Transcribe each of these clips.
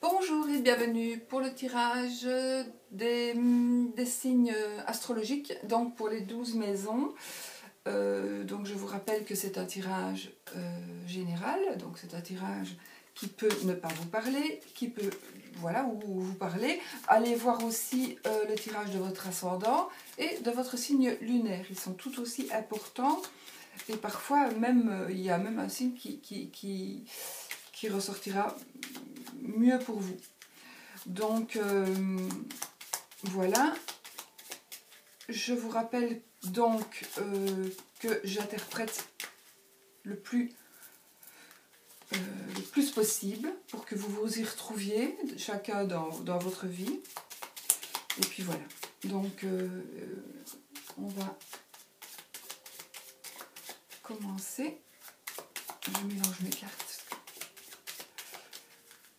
Bonjour et bienvenue pour le tirage des signes astrologiques, donc pour les 12 maisons. Donc je vous rappelle que c'est un tirage général, donc c'est un tirage qui peut ne pas vous parler, qui peut, voilà, ou vous parler. Allez voir aussi le tirage de votre ascendant et de votre signe lunaire, ils sont tout aussi importants. Et parfois même, il y a même un signe qui ressortira mieux pour vous. Donc voilà, je vous rappelle donc que j'interprète le plus possible pour que vous vous y retrouviez, chacun dans votre vie. Et puis voilà, donc on va commencer. Je mélange mes cartes.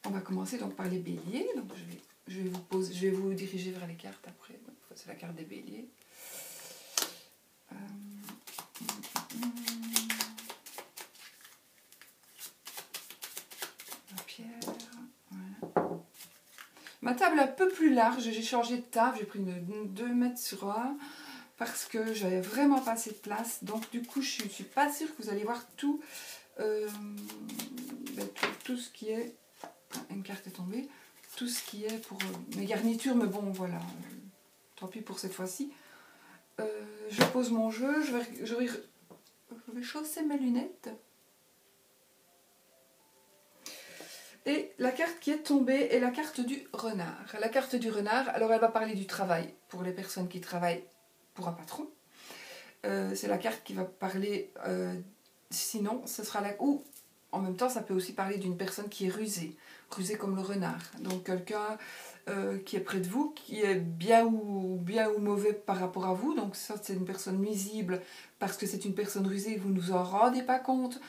On va commencer donc par les béliers. Donc je vais vous diriger vers les cartes après. C'est la carte des béliers. La pierre. Voilà. Ma table est un peu plus large. J'ai changé de table. J'ai pris une 2 mètres sur 1 parce que j'avais vraiment pas assez de place. Donc du coup, je ne suis pas sûre que vous allez voir tout ce qui est... Une carte est tombée. Tout ce qui est pour mes garnitures, mais bon, voilà. Tant pis pour cette fois-ci. Je pose mon jeu. Je vais chausser mes lunettes. Et la carte qui est tombée est la carte du renard. La carte du renard, alors elle va parler du travail pour les personnes qui travaillent pour un patron. C'est la carte qui va parler... sinon, ce sera la... Ou, en même temps, ça peut aussi parler d'une personne qui est rusée. Rusée comme le renard. Donc quelqu'un qui est près de vous, qui est bien ou mauvais par rapport à vous. Donc ça, c'est une personne nuisible parce que c'est une personne rusée et vous ne vous en rendez pas compte.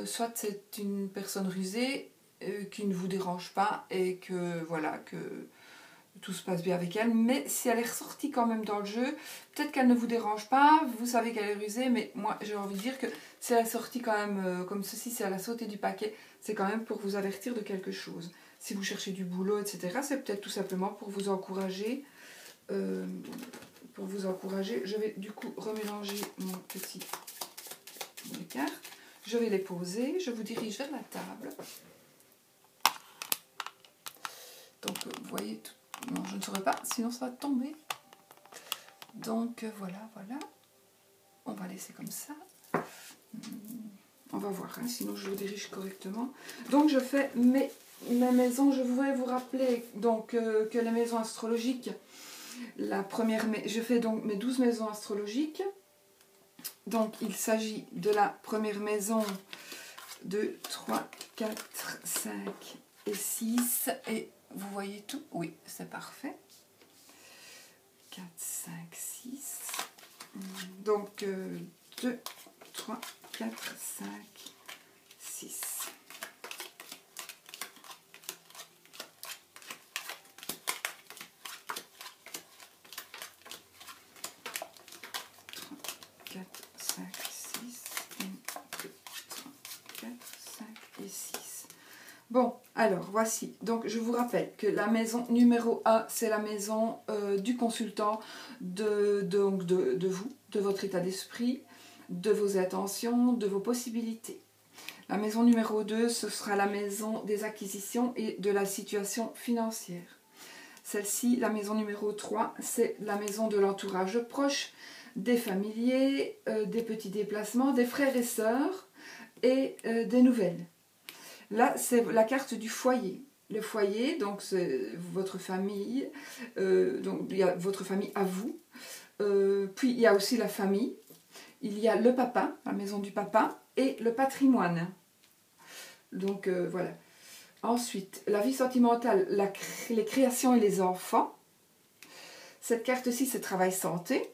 Soit c'est une personne rusée qui ne vous dérange pas et que voilà, que tout se passe bien avec elle. Mais si elle est ressortie quand même dans le jeu, peut-être qu'elle ne vous dérange pas, vous savez qu'elle est rusée, mais moi j'ai envie de dire que si elle est sortie quand même comme ceci, si elle a sauté du paquet, c'est quand même pour vous avertir de quelque chose. Si vous cherchez du boulot, etc., c'est peut-être tout simplement pour vous encourager. Je vais du coup remélanger mon petit cartes. Je vais les poser. Je vous dirige vers la table. Donc vous voyez tout. Non, je ne saurais pas, sinon ça va tomber. Donc voilà. On va laisser comme ça. On va voir, hein, sinon je le dirige correctement. Donc je fais mes maisons. Je voudrais vous rappeler donc, que les maisons astrologiques, je fais donc mes 12 maisons astrologiques. Donc il s'agit de la première maison, 2, 3, 4, 5 et 6. Et vous voyez tout? Oui, c'est parfait. 4, 5, 6. Donc 2, 3, 4, 5, 6. Bon, alors voici. Donc je vous rappelle que la maison numéro 1, c'est la maison du consultant, de vous, de votre état d'esprit, de vos intentions, de vos possibilités. La maison numéro 2, ce sera la maison des acquisitions et de la situation financière. Celle-ci, la maison numéro 3, c'est la maison de l'entourage proche, des familiers, des petits déplacements, des frères et sœurs et des nouvelles. Là, c'est la carte du foyer. Le foyer, donc c'est votre famille, donc il y a votre famille à vous. Puis il y a aussi la famille. Il y a le papa, la maison du papa, et le patrimoine. Donc voilà. Ensuite, la vie sentimentale, les créations et les enfants. Cette carte-ci, c'est travail santé.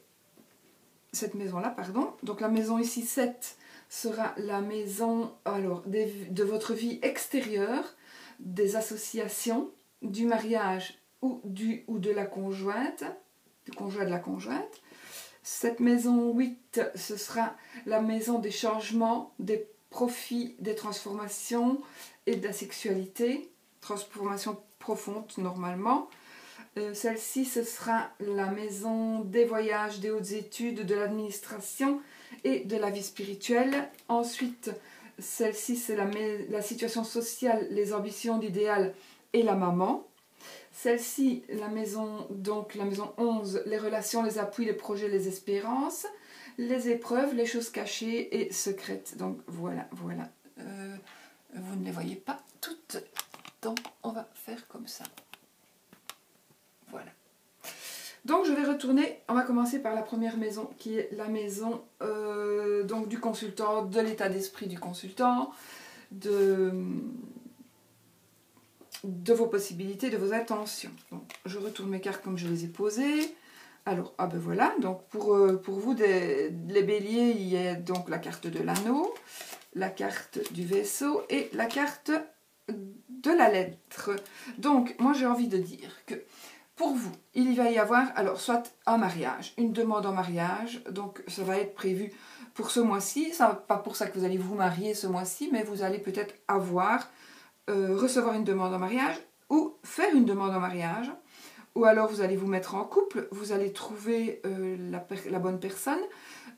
Cette maison-là, pardon. Donc la maison ici, 7, sera la maison de votre vie extérieure, des associations, du mariage ou de la conjointe, du conjoint de la conjointe. Cette maison 8, ce sera la maison des changements, des profits, des transformations et de la sexualité. transformation profonde normalement. Celle-ci, ce sera la maison des voyages, des hautes études, de l'administration et de la vie spirituelle. Ensuite, celle-ci, c'est la situation sociale, les ambitions, l'idéal et la maman. Celle-ci, la maison 11, les relations, les appuis, les projets, les espérances, les épreuves, les choses cachées et secrètes. Donc voilà. Vous ne les voyez pas toutes, donc on va faire comme ça. Voilà. Donc je vais retourner, on va commencer par la première maison qui est la maison donc du consultant, de l'état d'esprit du consultant, de vos possibilités, de vos intentions. Donc je retourne mes cartes comme je les ai posées. Alors, ben voilà, donc pour vous les béliers, il y a donc la carte de l'anneau, la carte du vaisseau et la carte de la lettre. Donc moi j'ai envie de dire que pour vous, il va y avoir alors soit un mariage, une demande en mariage, donc ça va être prévu pour ce mois-ci, pas pour ça que vous allez vous marier ce mois-ci, mais vous allez peut-être recevoir une demande en mariage ou faire une demande en mariage, ou alors vous allez vous mettre en couple, vous allez trouver la bonne personne,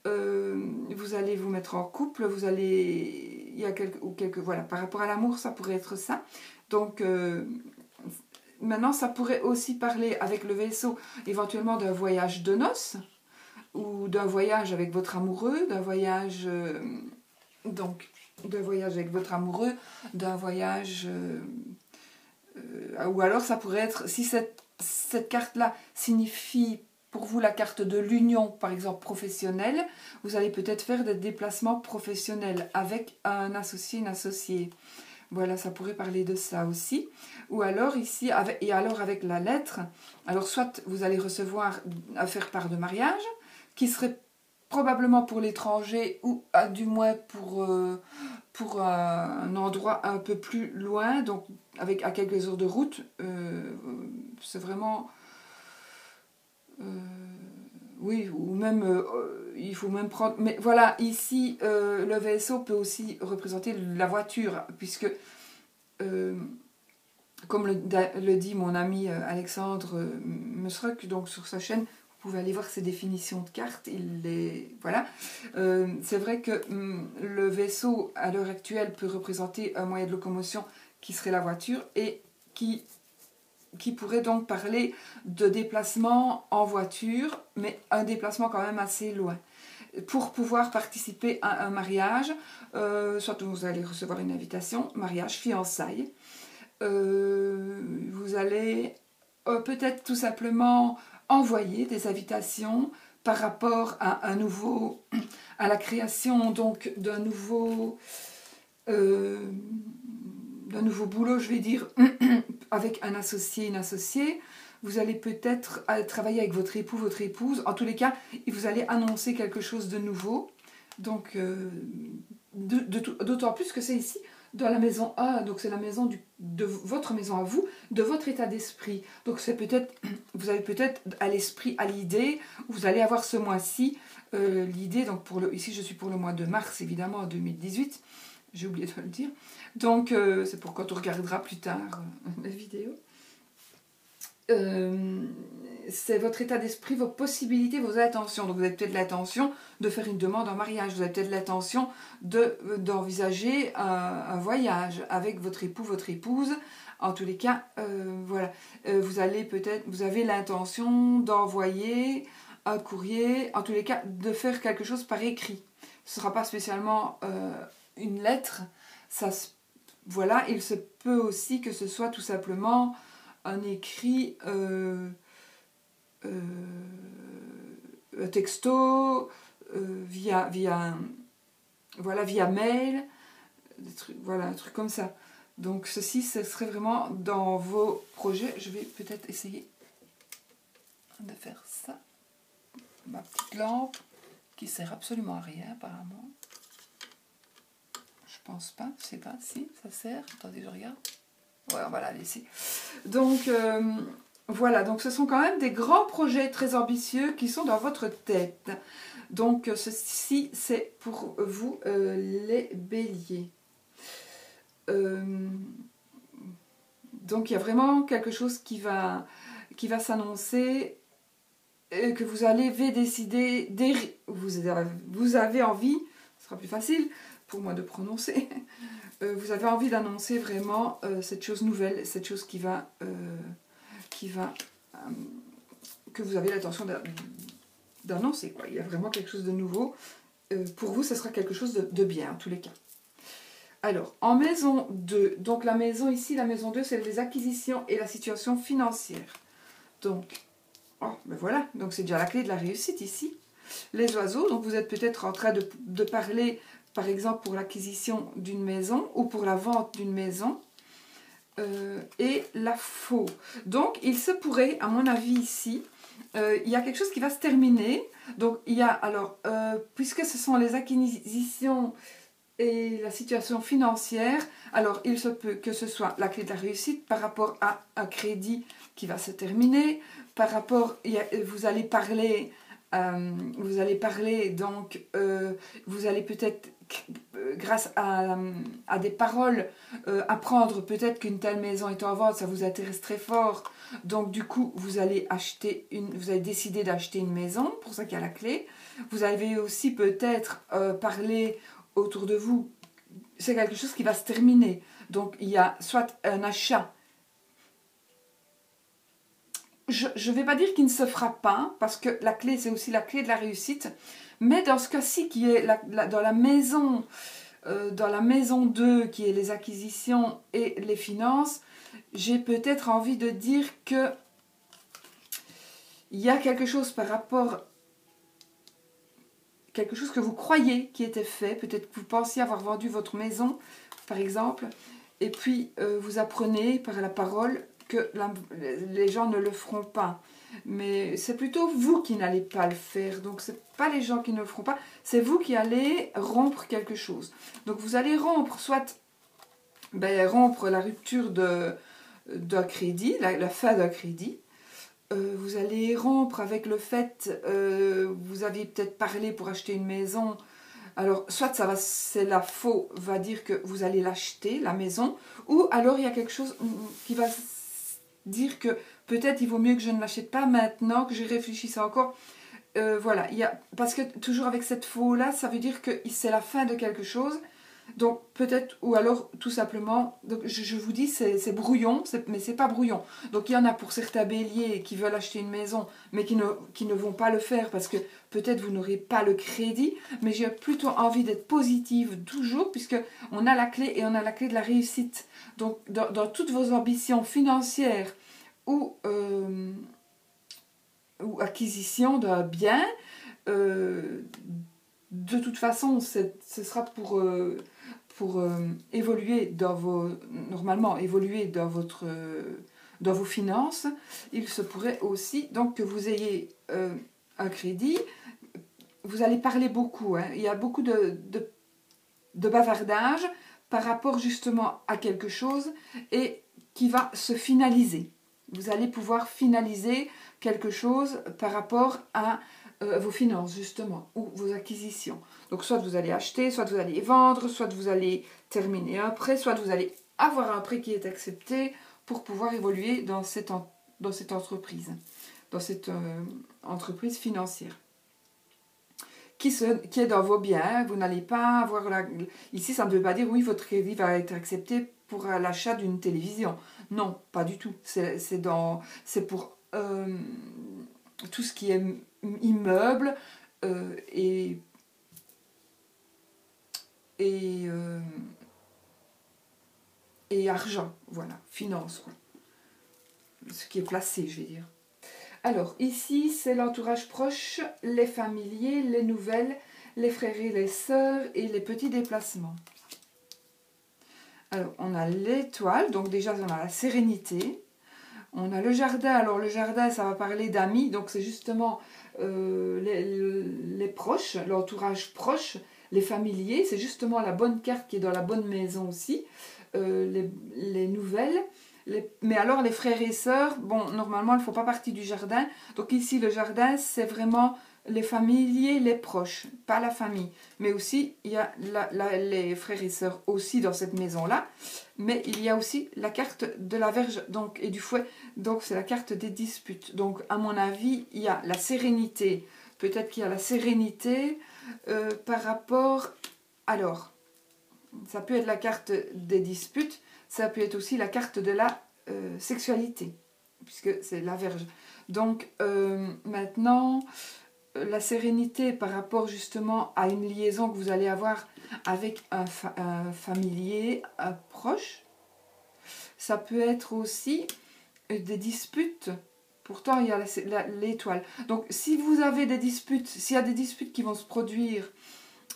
vous allez vous mettre en couple, il y a quelques voilà, par rapport à l'amour, ça pourrait être ça. Donc maintenant, ça pourrait aussi parler avec le vaisseau, éventuellement d'un voyage de noces, ou d'un voyage avec votre amoureux, d'un voyage avec votre amoureux, d'un voyage... ou alors ça pourrait être, si cette carte-là signifie pour vous la carte de l'union, par exemple professionnelle, vous allez peut-être faire des déplacements professionnels avec un associé, une associée. Voilà, ça pourrait parler de ça aussi. Ou alors ici, avec la lettre, alors soit vous allez recevoir à faire part de mariage, qui serait probablement pour l'étranger ou du moins pour un endroit un peu plus loin, donc à quelques heures de route. C'est vraiment... oui, ou même, il faut même prendre... Mais voilà, ici, le vaisseau peut aussi représenter la voiture, puisque, comme le dit mon ami Alexandre Mesroc, donc sur sa chaîne, vous pouvez aller voir ses définitions de cartes, voilà. C'est vrai que le vaisseau, à l'heure actuelle, peut représenter un moyen de locomotion qui serait la voiture, et qui pourrait donc parler de déplacement en voiture, mais un déplacement quand même assez loin. Pour pouvoir participer à un mariage, soit vous allez recevoir une invitation, mariage, fiançailles, vous allez peut-être tout simplement envoyer des invitations par rapport à à la création donc d'un nouveau boulot, je vais dire, avec un associé, une associée. Vous allez peut-être travailler avec votre époux, votre épouse. En tous les cas, vous allez annoncer quelque chose de nouveau. Donc, d'autant plus que c'est ici, dans la maison A, donc c'est la maison de votre maison à vous, de votre état d'esprit. Donc, vous avez peut-être à l'esprit, à l'idée, vous allez avoir ce mois-ci l'idée. Donc, ici, je suis pour le mois de mars, évidemment, en 2018. J'ai oublié de le dire. Donc, c'est pour quand on regardera plus tard la vidéo. C'est votre état d'esprit, vos possibilités, vos intentions. Donc, vous avez peut-être l'intention de faire une demande en mariage. Vous avez peut-être l'intention d'envisager un voyage avec votre époux, votre épouse. En tous les cas, voilà. Vous avez l'intention d'envoyer un courrier. En tous les cas, de faire quelque chose par écrit. Ce ne sera pas spécialement... une lettre, voilà, il se peut aussi que ce soit tout simplement un écrit, un texto, via mail, voilà, un truc comme ça. Donc ceci, ce serait vraiment dans vos projets. Je vais peut-être essayer de faire ça. Ma petite lampe, qui sert absolument à rien apparemment. Je pense pas, je sais pas si ça sert. Attendez, je regarde. Ouais, on va la laisser. Donc, voilà. Donc, ce sont quand même des grands projets très ambitieux qui sont dans votre tête. Donc, ceci, c'est pour vous, les béliers. Donc il y a vraiment quelque chose qui va s'annoncer, que vous allez décider, vous avez envie, ce sera plus facile pour moi de prononcer, vous avez envie d'annoncer vraiment cette chose nouvelle, cette chose que vous avez l'intention d'annoncer. Il y a vraiment quelque chose de nouveau. Pour vous, ce sera quelque chose de bien, en tous les cas. Alors, en maison 2, donc la maison ici, la maison 2, c'est les acquisitions et la situation financière. Donc, oh, ben voilà, donc c'est déjà la clé de la réussite ici. Les oiseaux, donc vous êtes peut-être en train de parler, par exemple, pour l'acquisition d'une maison ou pour la vente d'une maison. Et la faux. Donc, il se pourrait, à mon avis ici, il y a quelque chose qui va se terminer. Donc, il y a, alors, puisque ce sont les acquisitions et la situation financière, alors il se peut que ce soit la clé de la réussite par rapport à un crédit qui va se terminer, par rapport, vous allez parler, donc, vous allez peut-être, grâce à des paroles, apprendre peut-être qu'une telle maison est en vente, ça vous intéresse très fort, donc du coup, vous allez décider d'acheter une maison, pour ça qu'il y a la clé. Vous avez aussi peut-être parlé autour de vous, c'est quelque chose qui va se terminer. Donc, il y a soit un achat. Je ne vais pas dire qu'il ne se fera pas, parce que la clé, c'est aussi la clé de la réussite. Mais dans ce cas-ci, qui est dans la maison 2, qui est les acquisitions et les finances, j'ai peut-être envie de dire que il y a quelque chose par rapport, quelque chose que vous croyez qui était fait, peut-être que vous pensiez avoir vendu votre maison, par exemple, et puis vous apprenez par la parole que les gens ne le feront pas. Mais c'est plutôt vous qui n'allez pas le faire, donc c'est pas les gens qui ne le feront pas, c'est vous qui allez rompre quelque chose. Donc vous allez rompre, soit rompre la rupture d'un crédit, la fin d'un crédit. Vous allez rompre avec le fait, vous aviez peut-être parlé pour acheter une maison, alors soit c'est la faux va dire que vous allez l'acheter, la maison, ou alors il y a quelque chose qui va dire que peut-être il vaut mieux que je ne l'achète pas maintenant, que j'y réfléchisse encore. Voilà, parce que toujours avec cette faux là, ça veut dire que c'est la fin de quelque chose. Donc peut-être, ou alors tout simplement, donc je vous dis c'est brouillon, mais c'est pas brouillon. Donc il y en a pour certains béliers qui veulent acheter une maison, mais qui ne vont pas le faire parce que peut-être vous n'aurez pas le crédit. Mais j'ai plutôt envie d'être positive toujours, puisque on a la clé et on a la clé de la réussite. Donc dans toutes vos ambitions financières ou acquisition d'un bien, de toute façon ce sera pour évoluer normalement évoluer dans vos finances. Il se pourrait aussi donc que vous ayez un crédit. Vous allez parler beaucoup, hein. Il y a beaucoup de bavardage par rapport justement à quelque chose et qui va se finaliser. Vous allez pouvoir finaliser quelque chose par rapport à vos finances justement, ou vos acquisitions. Donc soit vous allez acheter, soit vous allez vendre, soit vous allez terminer un prêt, soit vous allez avoir un prêt qui est accepté pour pouvoir évoluer dans cette entreprise, dans cette entreprise financière. Qui est dans vos biens, vous n'allez pas avoir ici ça ne veut pas dire oui votre crédit va être accepté pour l'achat d'une télévision. Non, pas du tout. C'est pour tout ce qui est immeuble et argent, voilà, finance, quoi. Ce qui est placé, je vais dire. Alors, ici, c'est l'entourage proche, les familiers, les nouvelles, les frères et les sœurs et les petits déplacements. Alors, on a l'étoile, donc déjà, on a la sérénité. On a le jardin, alors le jardin, ça va parler d'amis, donc c'est justement les proches, l'entourage proche, les familiers, c'est justement la bonne carte qui est dans la bonne maison aussi, les nouvelles. Mais alors les frères et sœurs, bon, normalement, elles ne font pas partie du jardin. Donc ici, le jardin, c'est vraiment les familiers, les proches, pas la famille. Mais aussi, il y a les frères et sœurs aussi dans cette maison-là. Mais il y a aussi la carte de la Vierge donc, et du fouet. Donc c'est la carte des disputes. Donc à mon avis, il y a la sérénité. Peut-être qu'il y a la sérénité par rapport... Alors, ça peut être la carte des disputes. Ça peut être aussi la carte de la sexualité. Puisque c'est la Vierge. Donc maintenant... la sérénité par rapport justement à une liaison que vous allez avoir avec un familier, un proche. Ça peut être aussi des disputes. Pourtant, il y a l'étoile. Donc, si vous avez des disputes, s'il y a des disputes qui vont se produire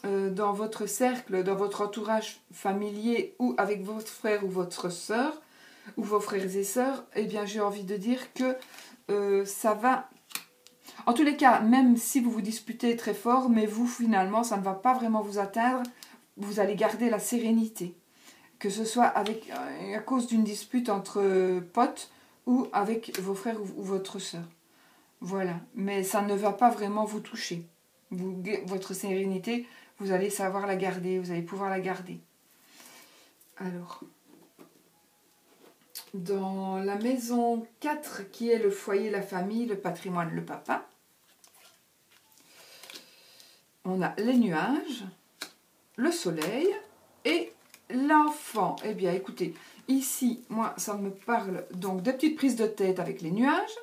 dans votre cercle, dans votre entourage familier ou avec votre frère ou votre sœur, ou vos frères et sœurs, eh bien, j'ai envie de dire que ça va... En tous les cas, même si vous vous disputez très fort, mais vous, finalement, ça ne va pas vraiment vous atteindre, vous allez garder la sérénité. Que ce soit à cause d'une dispute entre potes ou avec vos frères ou votre soeur. Voilà. Mais ça ne va pas vraiment vous toucher. Votre sérénité, vous allez savoir la garder, vous allez pouvoir la garder. Alors, dans la maison 4, qui est le foyer, la famille, le patrimoine, le papa, on a les nuages, le soleil et l'enfant. Eh bien, écoutez, ici, moi, ça me parle donc des petites prises de tête avec les nuages.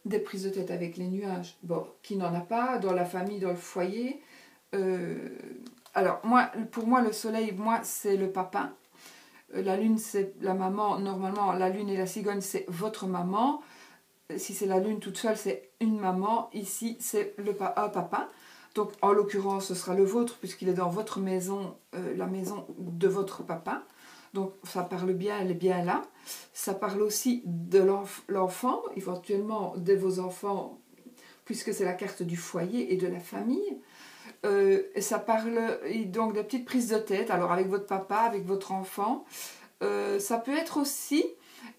Des prises de tête avec les nuages, bon, qui n'en a pas, dans la famille, dans le foyer. Alors, pour moi, le soleil, moi, c'est le papa. La lune, c'est la maman. Normalement, la lune et la cigogne, c'est votre maman. Si c'est la lune toute seule, c'est une maman. Ici, c'est un papa. Donc, en l'occurrence, ce sera le vôtre, puisqu'il est dans votre maison, la maison de votre papa. Donc, ça parle bien, elle est bien là. Ça parle aussi de l'enfant, éventuellement de vos enfants, puisque c'est la carte du foyer et de la famille. Ça parle donc des petites prises de tête, alors avec votre papa, avec votre enfant. Ça peut être aussi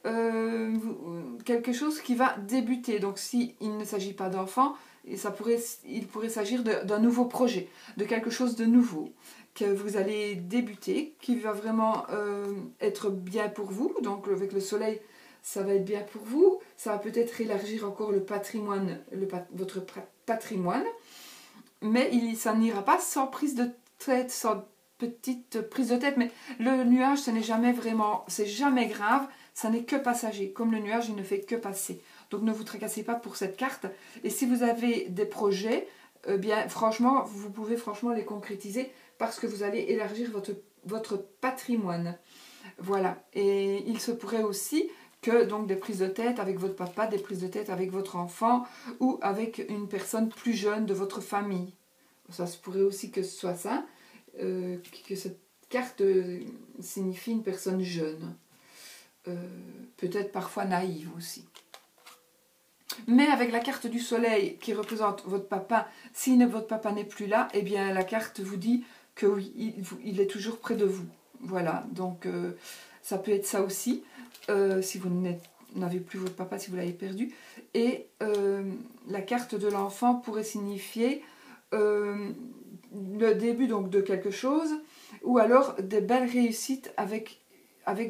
quelque chose qui va débuter. Donc, s'il ne s'agit pas d'enfant, il pourrait s'agir d'un nouveau projet, de quelque chose de nouveau que vous allez débuter, qui va vraiment être bien pour vous. Donc avec le soleil, ça va être bien pour vous. Ça va peut-être élargir encore le patrimoine, votre patrimoine. Mais ça n'ira pas sans prise de tête, sans petite prise de tête. Mais le nuage, ce n'est jamais vraiment, c'est jamais grave. Ça n'est que passager. Comme le nuage, il ne fait que passer. Donc ne vous tracassez pas pour cette carte. Et si vous avez des projets, bien franchement, vous pouvez franchement les concrétiser parce que vous allez élargir votre patrimoine. Voilà. Et il se pourrait aussi que donc des prises de tête avec votre papa, des prises de tête avec votre enfant ou avec une personne plus jeune de votre famille. Ça se pourrait aussi que ce soit ça, que cette carte signifie une personne jeune. Peut-être parfois naïve aussi. Mais avec la carte du soleil qui représente votre papa, si votre papa n'est plus là, eh bien la carte vous dit que oui, il est toujours près de vous. Voilà, donc ça peut être ça aussi, si vous n'avez plus votre papa, si vous l'avez perdu. Et la carte de l'enfant pourrait signifier le début donc, de quelque chose, ou alors des belles réussites avec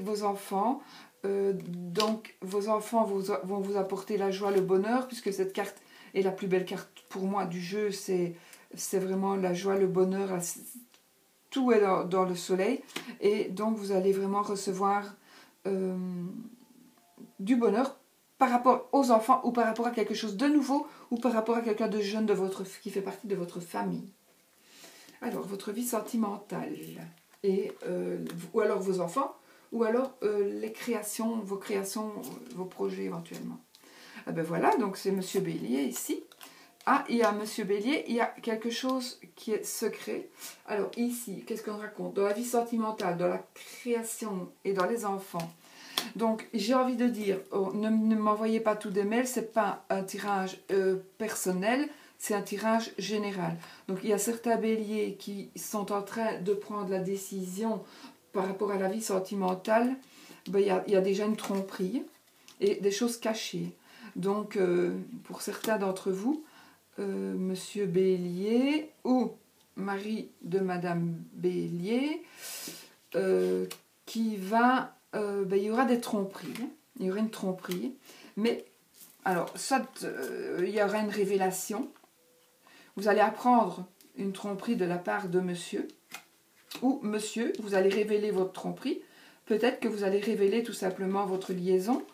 vos enfants. Donc vos enfants vont vous apporter la joie, le bonheur, puisque cette carte est la plus belle carte pour moi du jeu, c'est vraiment la joie, le bonheur, tout est dans le soleil, et donc vous allez vraiment recevoir du bonheur par rapport aux enfants, ou par rapport à quelque chose de nouveau, ou par rapport à quelqu'un de jeune qui fait partie de votre famille. Alors, votre vie sentimentale, ou alors vos enfants, ou alors vos créations, vos projets éventuellement. Ah ben voilà, donc c'est Monsieur Bélier ici. Ah, il y a Monsieur Bélier, il y a quelque chose qui est secret. Alors ici, qu'est-ce qu'on raconte? Dans la vie sentimentale, dans la création et dans les enfants. Donc j'ai envie de dire, ne m'envoyez pas tout des mails, c'est pas un tirage personnel, c'est un tirage général. Donc il y a certains béliers qui sont en train de prendre la décision par rapport à la vie sentimentale. Ben, il y a déjà une tromperie et des choses cachées. Donc pour certains d'entre vous, Monsieur Bélier ou Marie de Madame Bélier, qui va... il y aura des tromperies. Hein. Il y aura une tromperie. Mais, alors, soit il y aura une révélation. Vous allez apprendre une tromperie de la part de monsieur. Ou monsieur, vous allez révéler votre tromperie. Peut-être que vous allez révéler tout simplement votre liaison.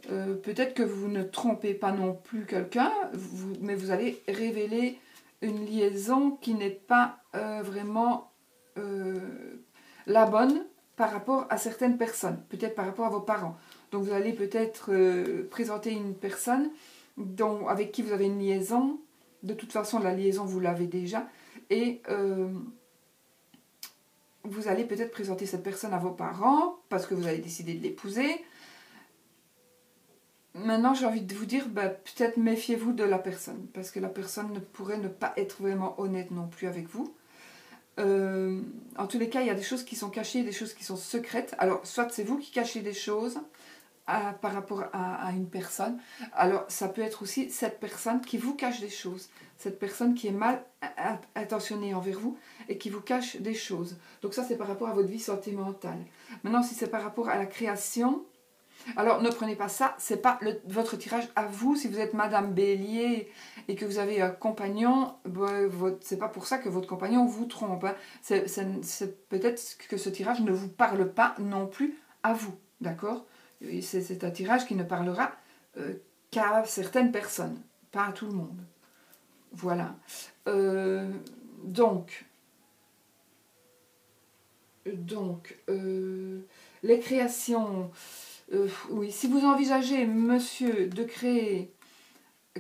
Peut-être que vous ne trompez pas non plus quelqu'un, mais vous allez révéler une liaison qui n'est pas vraiment la bonne par rapport à certaines personnes, peut-être par rapport à vos parents. Donc vous allez peut-être présenter une personne avec qui vous avez une liaison. De toute façon, la liaison, vous l'avez déjà. Et vous allez peut-être présenter cette personne à vos parents parce que vous avez décidé de l'épouser. Maintenant, j'ai envie de vous dire, peut-être méfiez-vous de la personne, parce que la personne pourrait ne pas être vraiment honnête non plus avec vous. En tous les cas, il y a des choses qui sont cachées, des choses qui sont secrètes. Alors, soit c'est vous qui cachez des choses par rapport à une personne. Alors, ça peut être aussi cette personne qui vous cache des choses. Cette personne qui est mal intentionnée envers vous et qui vous cache des choses. Donc ça, c'est par rapport à votre vie sentimentale. Maintenant, si c'est par rapport à la création... Alors, ne prenez pas ça, ce n'est pas votre tirage à vous. Si vous êtes Madame Bélier et que vous avez un compagnon, c'est pas pour ça que votre compagnon vous trompe. Hein. C'est peut-être que ce tirage ne vous parle pas non plus à vous, d'accord? C'est un tirage qui ne parlera qu'à certaines personnes, pas à tout le monde. Voilà. Donc, les créations... oui, si vous envisagez, monsieur, de créer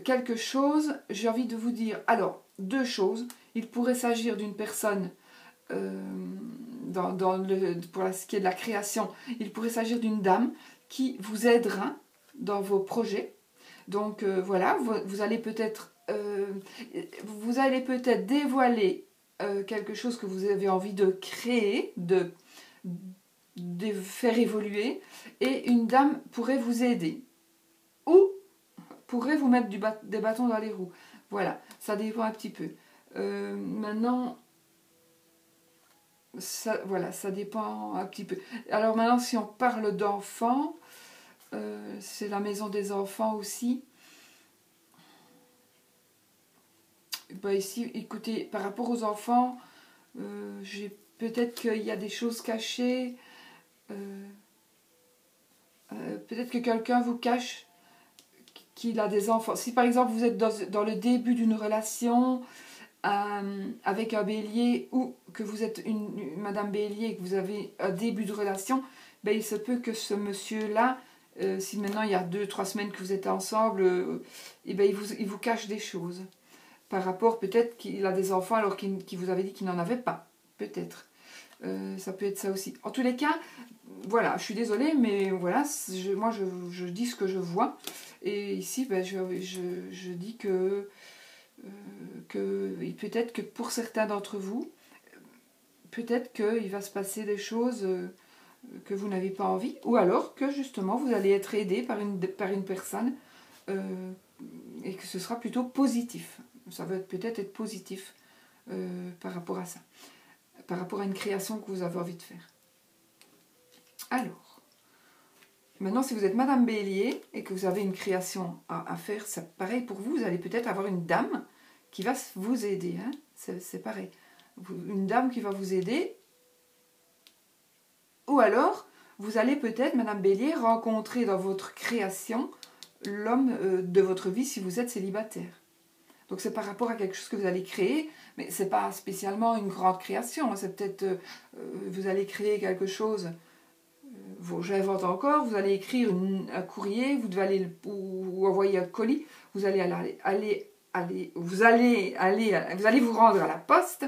quelque chose, j'ai envie de vous dire, alors, deux choses. Il pourrait s'agir d'une personne, pour ce qui est de la création, il pourrait s'agir d'une dame qui vous aidera dans vos projets. Donc, voilà, vous allez peut-être dévoiler quelque chose que vous avez envie de créer, de faire évoluer, et une dame pourrait vous aider ou pourrait vous mettre des bâtons dans les roues. Voilà, ça dépend un petit peu. Maintenant, voilà, ça dépend un petit peu. Alors maintenant, si on parle d'enfants, c'est la maison des enfants aussi. Ici, écoutez, par rapport aux enfants, peut-être qu'il y a des choses cachées. Peut-être que quelqu'un vous cache qu'il a des enfants. Si par exemple vous êtes dans le début d'une relation avec un bélier, ou que vous êtes une Madame Bélier et que vous avez un début de relation, il se peut que ce monsieur-là, si maintenant il y a 2-3 semaines que vous êtes ensemble, il vous cache des choses. Par rapport, peut-être qu'il a des enfants alors qu'il vous avait dit qu'il n'en avait pas. Peut-être. Ça peut être ça aussi. En tous les cas, voilà, je suis désolée, mais voilà, moi je dis ce que je vois. Et ici, je dis que peut-être que pour certains d'entre vous, peut-être qu'il va se passer des choses que vous n'avez pas envie, ou alors que justement vous allez être aidé par une personne et que ce sera plutôt positif. Ça va peut-être être positif par rapport à ça, par rapport à une création que vous avez envie de faire. Alors, maintenant, si vous êtes Madame Bélier et que vous avez une création à faire, c'est pareil pour vous. Vous allez peut-être avoir une dame qui va vous aider. Hein, c'est pareil. Une dame qui va vous aider. Ou alors, vous allez peut-être, Madame Bélier, rencontrer dans votre création l'homme de votre vie si vous êtes célibataire. Donc c'est par rapport à quelque chose que vous allez créer, mais ce n'est pas spécialement une grande création. C'est peut-être, vous allez créer quelque chose, j'invente encore, vous allez écrire un courrier, vous devez aller ou envoyer un colis, vous allez vous allez vous rendre à la poste,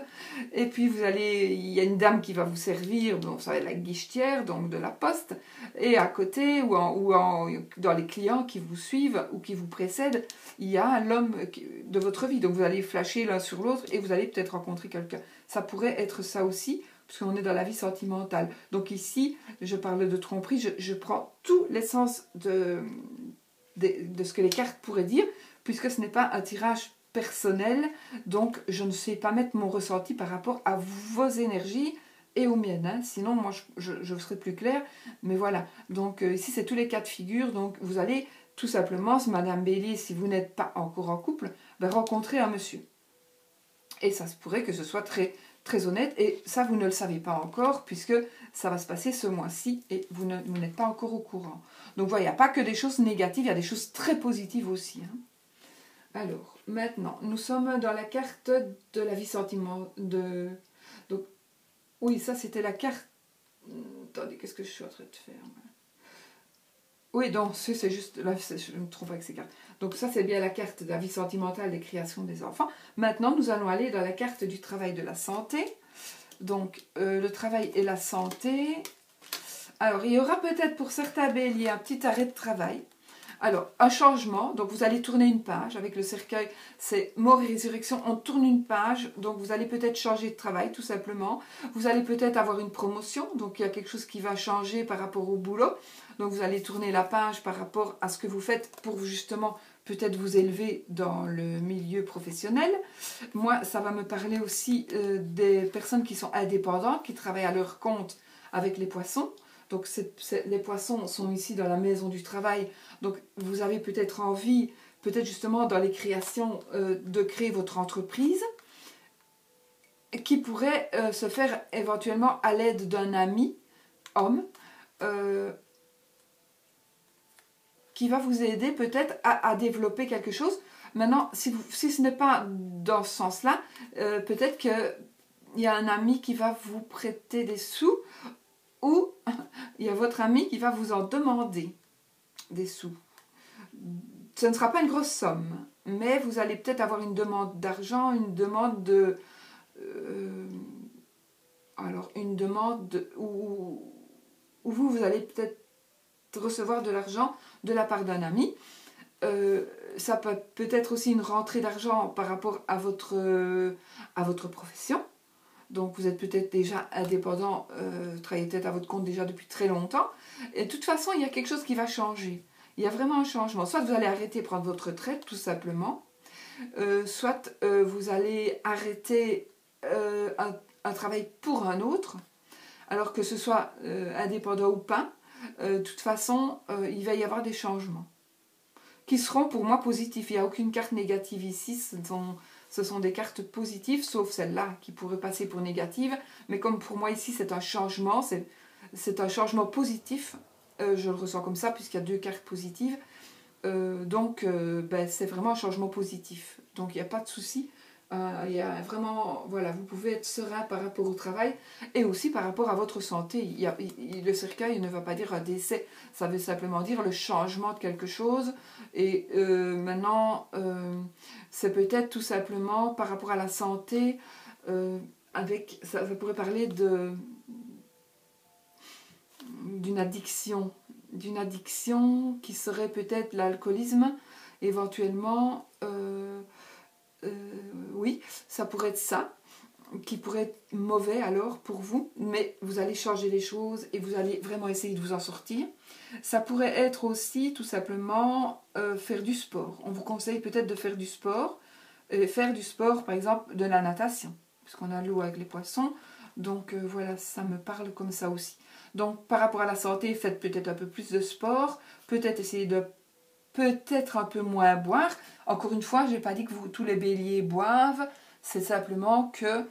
et puis il y a une dame qui va vous servir, donc ça va être la guichetière donc de la poste, et à côté dans les clients qui vous suivent ou qui vous précèdent, il y a l'homme de votre vie, donc vous allez flasher l'un sur l'autre et vous allez peut-être rencontrer quelqu'un. Ça pourrait être ça aussi, puisqu'on est dans la vie sentimentale. Donc ici, je parle de tromperie, je prends tout l'essence de ce que les cartes pourraient dire, puisque ce n'est pas un tirage personnel, donc je ne sais pas mettre mon ressenti par rapport à vos énergies et aux miennes. Hein. Sinon, moi, je serai plus claire. Mais voilà. Donc, ici, c'est tous les cas de figure. Donc, vous allez tout simplement, Madame Bélier, si vous n'êtes pas encore en couple, ben, rencontrer un monsieur. Et ça se pourrait que ce soit très, très honnête. Et ça, vous ne le savez pas encore, puisque ça va se passer ce mois-ci et vous n'êtes pas encore au courant. Donc, voilà, il n'y a pas que des choses négatives, il y a des choses très positives aussi. Hein. Alors, maintenant, nous sommes dans la carte de la vie sentimentale. Donc, oui, ça, c'était la carte... Attendez, qu'est-ce que je suis en train de faire? Oui, donc, c'est juste... Là, je me trompe avec ces cartes. Donc, ça, c'est bien la carte de la vie sentimentale des créations des enfants. Maintenant, nous allons aller dans la carte du travail de la santé. Donc, le travail et la santé. Alors, il y aura peut-être pour certains béliers un petit arrêt de travail. Alors, un changement, donc vous allez tourner une page avec le cercueil, c'est mort et résurrection, on tourne une page, donc vous allez peut-être changer de travail tout simplement, vous allez peut-être avoir une promotion, donc il y a quelque chose qui va changer par rapport au boulot, donc vous allez tourner la page par rapport à ce que vous faites pour justement peut-être vous élever dans le milieu professionnel. Moi, ça va me parler aussi des personnes qui sont indépendantes, qui travaillent à leur compte avec les poissons. Donc les poissons sont ici dans la maison du travail. Donc vous avez peut-être envie, peut-être justement dans les créations, de créer votre entreprise qui pourrait se faire éventuellement à l'aide d'un ami, homme, qui va vous aider peut-être à développer quelque chose. Maintenant, si ce n'est pas dans ce sens-là, peut-être qu'il y a un ami qui va vous prêter des sous ou il y a votre ami qui va vous en demander des sous. Ce ne sera pas une grosse somme, mais vous allez peut-être avoir une demande d'argent, une demande de... alors, une demande où vous allez peut-être recevoir de l'argent de la part d'un ami. Ça peut être aussi une rentrée d'argent par rapport à votre profession. Donc vous êtes peut-être déjà indépendant, travaillez peut-être à votre compte déjà depuis très longtemps. Et de toute façon, il y a quelque chose qui va changer. Il y a vraiment un changement. Soit vous allez arrêter de prendre votre retraite, tout simplement. Soit vous allez arrêter un travail pour un autre. Alors que ce soit indépendant ou pas, de toute façon, il va y avoir des changements. Qui seront pour moi positifs. Il n'y a aucune carte négative ici. Ce sont des cartes positives, sauf celle-là qui pourrait passer pour négative. Mais comme pour moi ici c'est un changement, c'est un changement positif. Je le ressens comme ça puisqu'il y a deux cartes positives. Donc c'est vraiment un changement positif. Donc il n'y a pas de souci. Il y a vraiment, voilà, vous pouvez être serein par rapport au travail et aussi par rapport à votre santé. Le cercueil ne va pas dire un décès, ça veut simplement dire le changement de quelque chose. Et maintenant, c'est peut-être tout simplement par rapport à la santé, ça pourrait parler d'une addiction qui serait peut-être l'alcoolisme, éventuellement. Oui, ça pourrait être ça, qui pourrait être mauvais alors pour vous, mais vous allez changer les choses et vous allez vraiment essayer de vous en sortir. Ça pourrait être aussi tout simplement faire du sport. On vous conseille peut-être de faire du sport, faire du sport par exemple de la natation, puisqu'on a l'eau avec les poissons, donc voilà, ça me parle comme ça aussi. Donc par rapport à la santé, faites peut-être un peu plus de sport, peut-être essayer de peut-être un peu moins boire. Encore une fois, je n'ai pas dit que tous les béliers boivent, c'est simplement que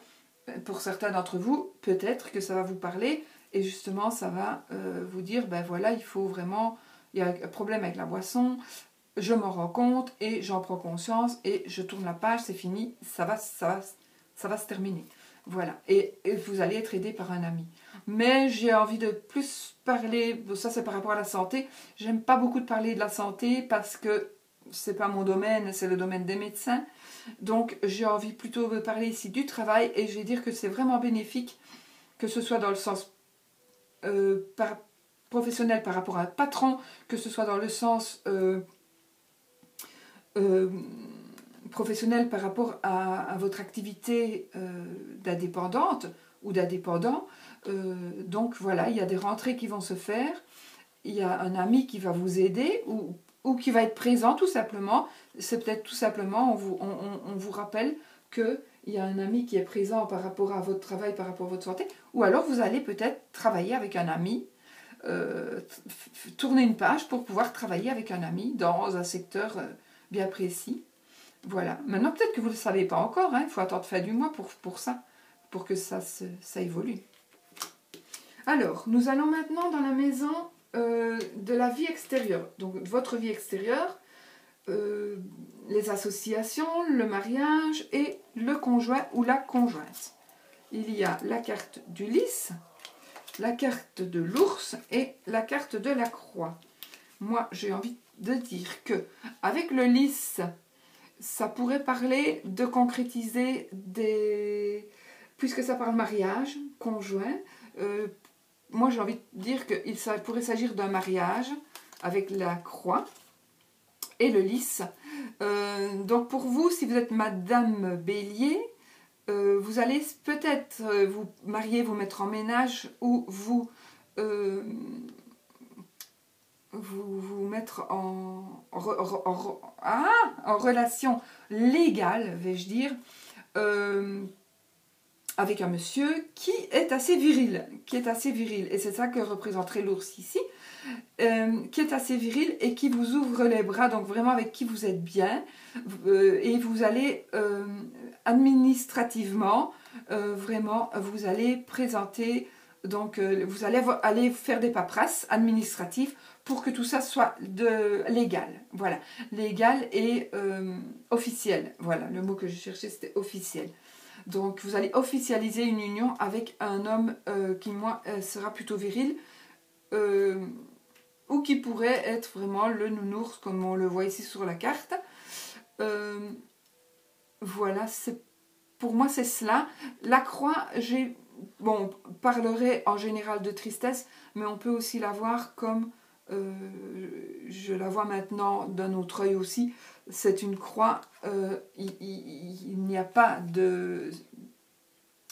pour certains d'entre vous, peut-être que ça va vous parler et justement ça va vous dire, ben voilà, il faut vraiment, il y a un problème avec la boisson, je m'en rends compte et j'en prends conscience et je tourne la page, c'est fini, ça va se terminer. Voilà, et vous allez être aidé par un ami. Mais j'ai envie de plus parler, ça c'est par rapport à la santé, j'aime pas beaucoup de parler de la santé parce que c'est pas mon domaine, c'est le domaine des médecins. Donc j'ai envie plutôt de parler ici du travail et je vais dire que c'est vraiment bénéfique, que ce soit dans le sens professionnel par rapport à un patron, que ce soit dans le sens professionnel par rapport à votre activité d'indépendante ou d'indépendant. Donc voilà, il y a des rentrées qui vont se faire, il y a un ami qui va vous aider ou qui va être présent tout simplement. C'est peut-être tout simplement, on vous rappelle qu'il il y a un ami qui est présent par rapport à votre travail, par rapport à votre santé, ou alors vous allez peut-être travailler avec un ami, tourner une page pour pouvoir travailler avec un ami dans un secteur bien précis. Voilà. Maintenant, peut-être que vous ne le savez pas encore, hein, il faut attendre fin du mois pour ça, pour que ça évolue. Alors, nous allons maintenant dans la maison de la vie extérieure, donc votre vie extérieure, les associations, le mariage et le conjoint ou la conjointe. Il y a la carte du lys, la carte de l'ours et la carte de la croix. Moi, j'ai envie de dire que avec le lys, ça pourrait parler de concrétiser des... Puisque ça parle mariage, conjoint, moi j'ai envie de dire qu'il pourrait s'agir d'un mariage avec la croix et le lys. Donc pour vous, si vous êtes Madame Bélier, vous allez peut-être vous marier, vous mettre en ménage ou vous mettre en relation légale, vais-je dire, avec un monsieur qui est assez viril, et c'est ça que représenterait l'ours ici, qui est assez viril et qui vous ouvre les bras, donc vraiment avec qui vous êtes bien, et vous allez administrativement, vraiment, vous allez présenter, donc vous allez aller faire des paperasses administratives pour que tout ça soit légal, voilà, légal et officiel, voilà, le mot que je cherchais c'était officiel. Donc vous allez officialiser une union avec un homme qui, moi, sera plutôt viril, ou qui pourrait être vraiment le nounours, comme on le voit ici sur la carte. Voilà, pour moi c'est cela. La croix, on parlerait en général de tristesse, mais on peut aussi la voir comme, je la vois maintenant d'un autre œil aussi, c'est une croix, il n'y a pas de...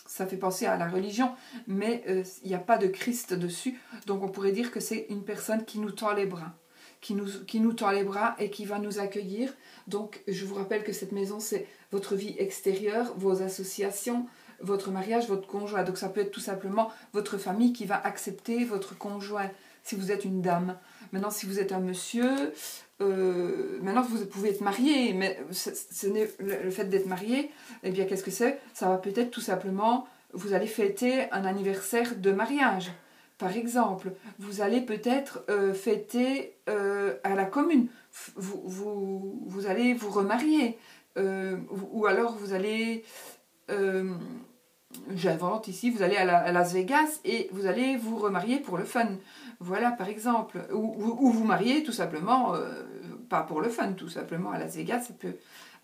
Ça fait penser à la religion, mais il n'y a pas de Christ dessus. Donc on pourrait dire que c'est une personne qui nous tend les bras, qui nous tend les bras et qui va nous accueillir. Donc je vous rappelle que cette maison, c'est votre vie extérieure, vos associations, votre mariage, votre conjoint. Donc ça peut être tout simplement votre famille qui va accepter votre conjoint, si vous êtes une dame. Maintenant, si vous êtes un monsieur... maintenant vous pouvez être marié, mais le fait d'être marié, eh bien qu'est-ce que c'est? Ça va peut-être tout simplement, vous allez fêter un anniversaire de mariage, par exemple. Vous allez peut-être fêter à la commune, vous allez vous remarier, ou alors vous allez... j'invente ici, vous allez à Las Vegas et vous allez vous remarier pour le fun. Voilà, par exemple. Ou vous mariez tout simplement, pas pour le fun, tout simplement à Las Vegas. Ça peut...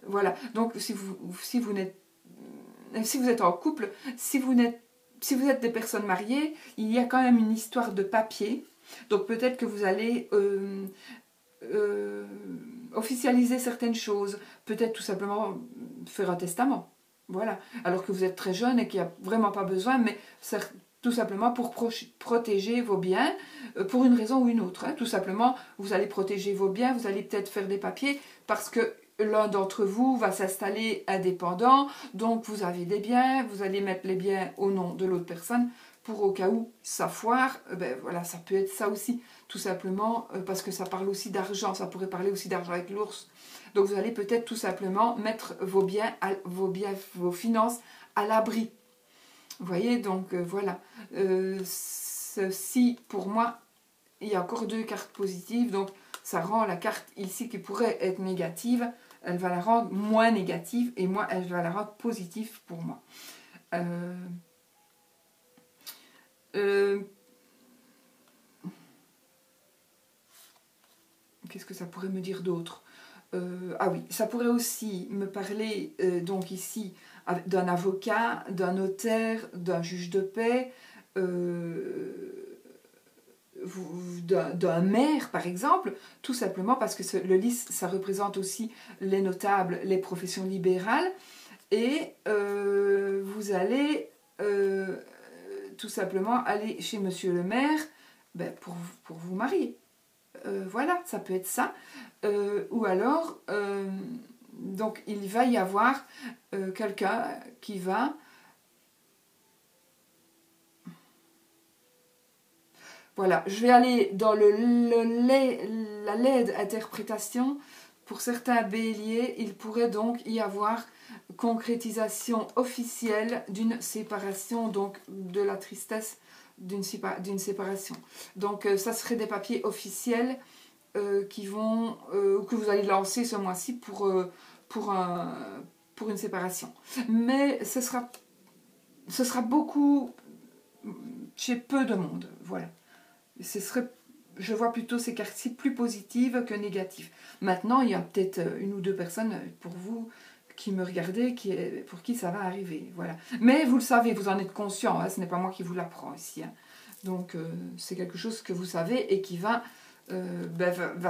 Voilà. Donc, si vous êtes en couple, si vous êtes des personnes mariées, il y a quand même une histoire de papier. Donc, peut-être que vous allez... officialiser certaines choses. Peut-être tout simplement faire un testament. Voilà, alors que vous êtes très jeune et qu'il n'y a vraiment pas besoin, mais tout simplement pour protéger vos biens, pour une raison ou une autre. Hein. Tout simplement, vous allez protéger vos biens, vous allez peut-être faire des papiers parce que l'un d'entre vous va s'installer indépendant, donc vous avez des biens, vous allez mettre les biens au nom de l'autre personne pour au cas où ça foire. Ben voilà, ça peut être ça aussi, tout simplement, parce que ça parle aussi d'argent, ça pourrait parler aussi d'argent avec l'ours. Donc vous allez peut-être tout simplement mettre vos finances à l'abri. Vous voyez, donc voilà. Ceci, pour moi, il y a encore deux cartes positives. Donc ça rend la carte ici qui pourrait être négative, elle va la rendre moins négative et moi, elle va la rendre positive pour moi. Qu'est-ce que ça pourrait me dire d'autre? Ah oui, ça pourrait aussi me parler, donc ici, d'un avocat, d'un notaire, d'un juge de paix, d'un maire, par exemple, tout simplement parce que le lys, ça représente aussi les notables, les professions libérales, et vous allez tout simplement aller chez monsieur le maire pour vous marier. Voilà, ça peut être ça. Ou alors, donc il va y avoir quelqu'un qui va... Voilà, je vais aller dans la laide interprétation. Pour certains béliers, il pourrait donc y avoir concrétisation officielle d'une séparation, donc de la tristesse d'une séparation. Donc ça serait des papiers officiels qui vont, que vous allez lancer ce mois-ci pour une séparation. Mais ce sera beaucoup chez peu de monde, voilà. Je vois plutôt ces cartes-ci plus positives que négatives. Maintenant, il y a peut-être une ou deux personnes pour vous qui me regardez, pour qui ça va arriver. Voilà. Mais vous le savez, vous en êtes conscient, hein, ce n'est pas moi qui vous l'apprends ici. Hein. Donc, c'est quelque chose que vous savez et qui va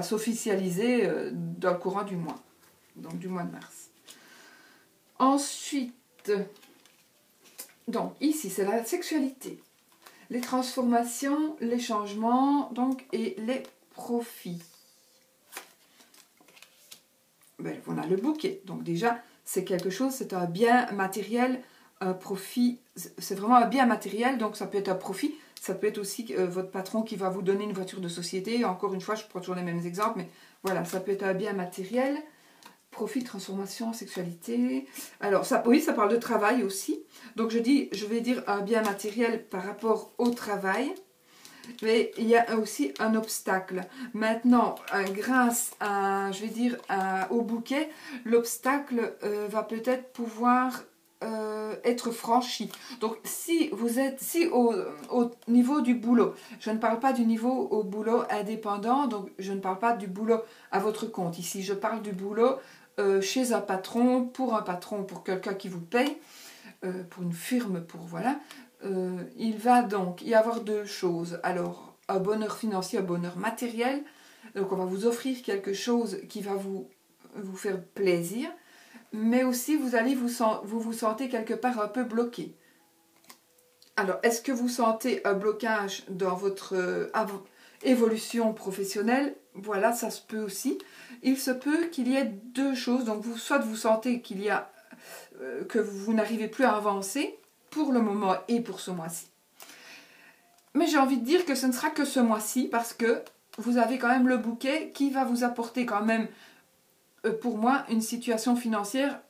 s'officialiser dans le courant du mois. Donc, du mois de mars. Ensuite, donc, ici, c'est la sexualité. Les transformations, les changements, donc, et les profits. Ben, voilà le bouquet. Donc déjà, c'est quelque chose, c'est un bien matériel, un profit. C'est vraiment un bien matériel, donc ça peut être un profit. Ça peut être aussi votre patron qui va vous donner une voiture de société. Encore une fois, je prends toujours les mêmes exemples, mais voilà, ça peut être un bien matériel. Profit, transformation, sexualité. Alors, ça, oui, ça parle de travail aussi. Donc, je vais dire un bien matériel par rapport au travail. Mais il y a aussi un obstacle. Maintenant, grâce à, je vais dire, au bouquet, l'obstacle va peut-être pouvoir être franchi. Donc, si au niveau du boulot, je ne parle pas du niveau au boulot indépendant, donc je ne parle pas du boulot à votre compte. Ici, je parle du boulot chez un patron, pour quelqu'un qui vous paye, pour une firme, pour voilà. Il va donc y avoir deux choses. Alors, un bonheur financier, un bonheur matériel. Donc, on va vous offrir quelque chose qui va vous faire plaisir. Mais aussi, vous vous sentez quelque part un peu bloqué. Alors, est-ce que vous sentez un blocage dans votre évolution professionnelle? Voilà, ça se peut aussi. Il se peut qu'il y ait deux choses. Donc, soit vous sentez que vous n'arrivez plus à avancer pour le moment et pour ce mois-ci. Mais j'ai envie de dire que ce ne sera que ce mois-ci parce que vous avez quand même le bouquet qui va vous apporter quand même, pour moi, une situation financière.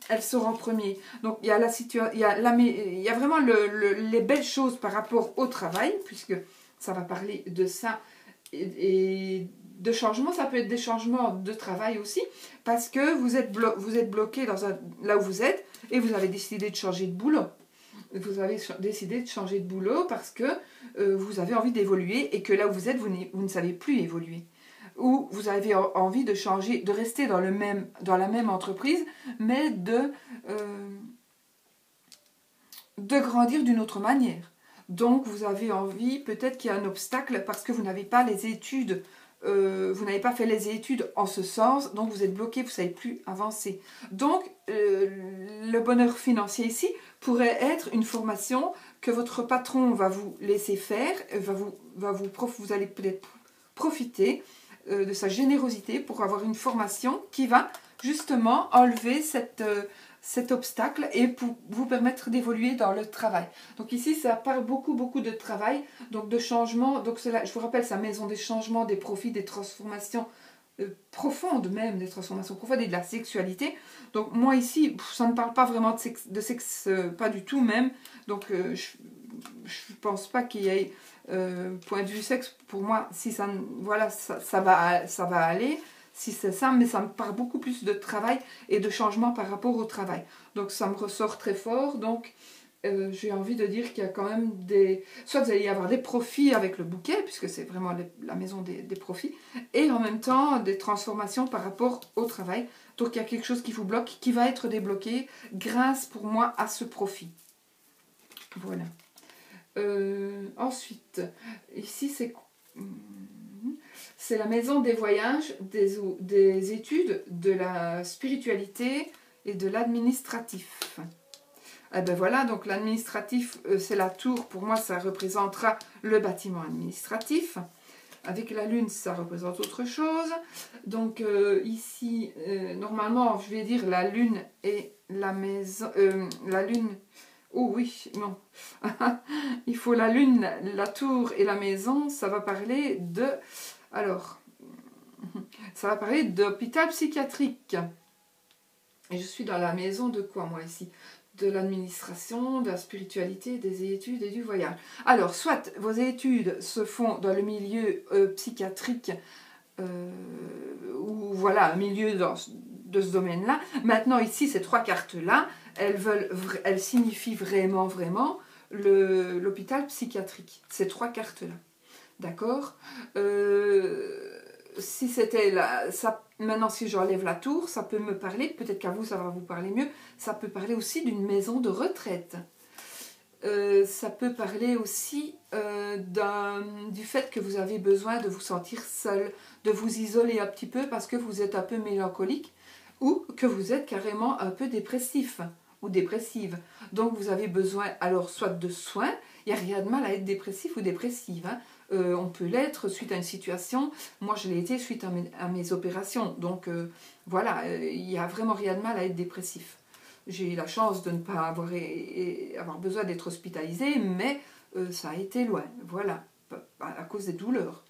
Elle sort en premier. Donc il y a vraiment les belles choses par rapport au travail, puisque ça va parler de ça et de changements. Ça peut être des changements de travail aussi, parce que vous êtes bloqué là où vous êtes et vous avez décidé de changer de boulot. Vous avez décidé de changer de boulot parce que vous avez envie d'évoluer et que là où vous êtes, vous ne savez plus évoluer. Ou vous avez envie de changer, de rester dans la même entreprise, mais de grandir d'une autre manière. Donc vous avez envie, peut-être qu'il y a un obstacle parce que vous n'avez pas les études, vous n'avez pas fait les études en ce sens, donc vous êtes bloqué, vous ne savez plus avancer. Donc le bonheur financier ici pourrait être une formation que votre patron va vous laisser faire, vous allez peut-être profiter de sa générosité pour avoir une formation qui va justement enlever cet obstacle et pour vous permettre d'évoluer dans le travail. Donc ici, ça parle beaucoup de travail, donc de changement. Donc je vous rappelle, sa maison des changements, des profits, des transformations profondes même, des transformations profondes et de la sexualité. Donc moi ici, ça ne parle pas vraiment de sexe, pas du tout même. Donc je ne pense pas qu'il y ait... point de vue sexe, pour moi, si ça, voilà, ça va aller, si c'est ça, mais ça me parle beaucoup plus de travail et de changement par rapport au travail. Donc ça me ressort très fort, donc j'ai envie de dire qu'il y a quand même soit vous allez y avoir des profits avec le bouquet, puisque c'est vraiment la maison des profits, et en même temps des transformations par rapport au travail. Donc il y a quelque chose qui vous bloque, qui va être débloqué grâce pour moi à ce profit. Voilà. Ensuite, ici c'est la maison des voyages, des études, de la spiritualité et de l'administratif. Et ben voilà, donc l'administratif, c'est la tour, pour moi ça représentera le bâtiment administratif. Avec la lune, ça représente autre chose. Donc ici, normalement, je vais dire la lune et la maison... la lune... Oh oui, non. Il faut la lune, la tour et la maison. Ça va parler de... Alors, ça va parler d'hôpital psychiatrique. Et je suis dans la maison de quoi, moi, ici? De l'administration, de la spiritualité, des études et du voyage. Alors, soit vos études se font dans le milieu psychiatrique, ou voilà, un milieu de ce domaine-là. Maintenant, ici, ces trois cartes-là, elles signifient vraiment, vraiment l'hôpital psychiatrique. Ces trois cartes-là. D'accord? Si c'était là, maintenant si j'enlève la tour, ça peut me parler, peut-être qu'à vous ça va vous parler mieux, ça peut parler aussi d'une maison de retraite. Ça peut parler aussi du fait que vous avez besoin de vous sentir seul, de vous isoler un petit peu parce que vous êtes un peu mélancolique ou que vous êtes carrément un peu dépressif ou dépressive. Donc vous avez besoin alors soit de soins, il n'y a rien de mal à être dépressif ou dépressive, hein. On peut l'être suite à une situation. Moi, je l'ai été suite à mes opérations. Donc, voilà, il n'y a vraiment rien de mal à être dépressif. J'ai eu la chance de ne pas avoir besoin d'être hospitalisée, mais ça a été loin. Voilà, à cause des douleurs.